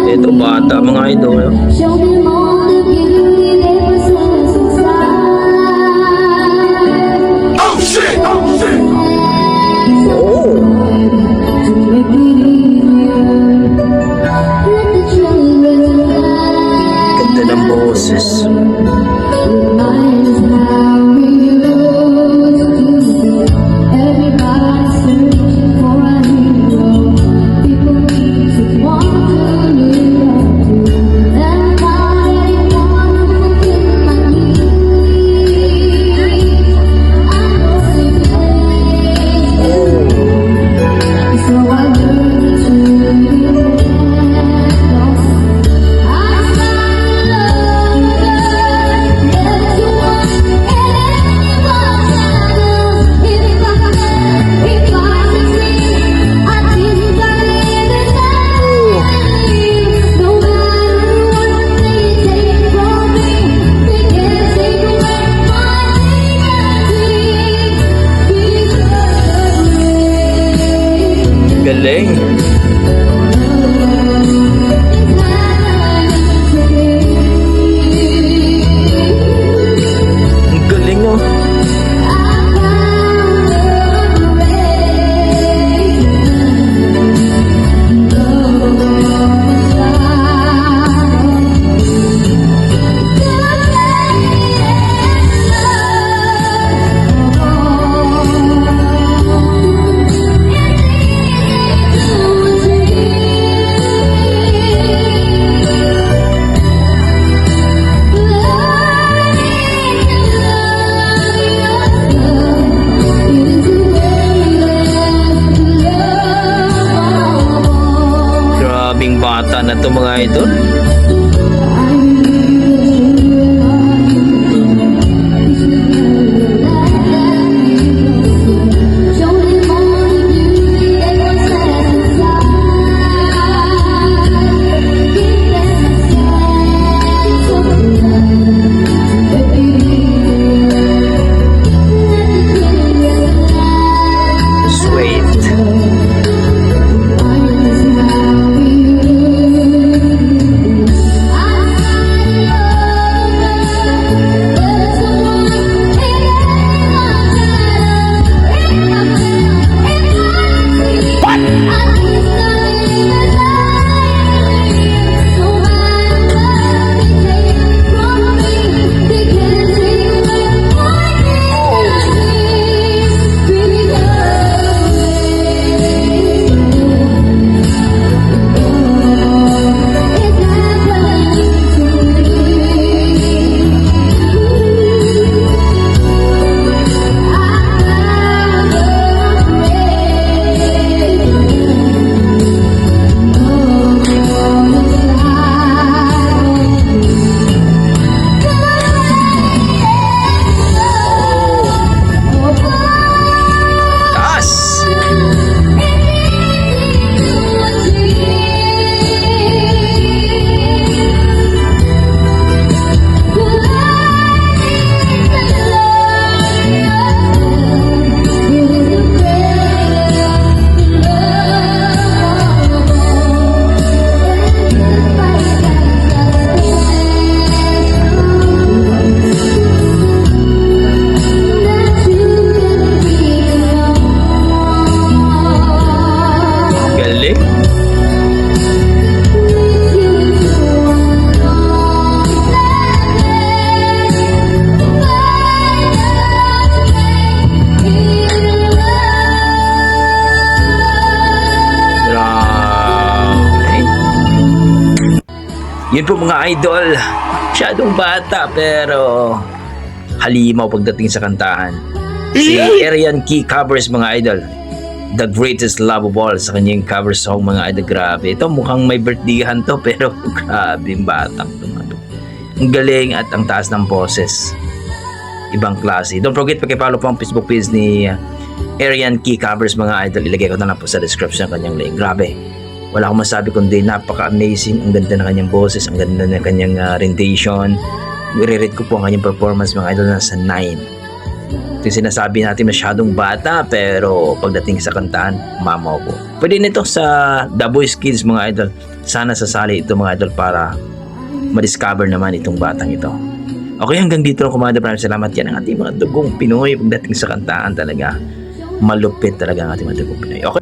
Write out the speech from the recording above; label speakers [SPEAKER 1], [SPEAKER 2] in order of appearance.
[SPEAKER 1] Ito bata mga idol.
[SPEAKER 2] Show them all the beauty they possess inside.
[SPEAKER 3] Oh shit! Oh shit!
[SPEAKER 1] Oh,
[SPEAKER 2] To make it easier, let the children fly.
[SPEAKER 1] ganda ng boses.
[SPEAKER 2] Mine is how we used to be. Everybody's searching for a hero. People need someone to live up to. And I want to forget my knees. I know it pains, so I learned to relax. I started loving everyone and anyone. If I succeed, I didn't believe in no matter what they take from me, they can't take away my dignity.
[SPEAKER 1] Galing. Ang galing oh. Grabing bata na to mga idol. Sweet. Taas. Galing. Grabe. Yun po mga idol. Masyadong bata pero halimaw pagdating sa kantahan. Si Arian Key covers mga idol. The Greatest Love of All sa kanyang cover song mga idol. Grabe. Ito mukhang may birthdayhan to pero grabe yung batang to. Ang galing at ang taas ng boses. Ibang klase. Don't forget pakipollow po ang Facebook page ni Arian Key covers mga idol. Ilagay ko na lang po sa description ng kanyang link. Grabe. Wala akong masabi kundi napaka-amazing. Ang ganda ng kanyang boses. Ang ganda ng kanyang rendition. I-rate ko po ang kanyang performance mga idol na sa 9. Ito yung sinasabi natin masyadong bata pero pagdating sa kantahan, mamaw po. Pwede nito sa The Voice Kids mga idol. sana sasali ito mga idol para ma-discover naman itong batang ito. Okay, hanggang dito lang mga idol. Maraming salamat. Yan ang ating mga dugong Pinoy pagdating sa kantaan talaga. Malupit talaga ang ating mga dugong Pinoy. Okay.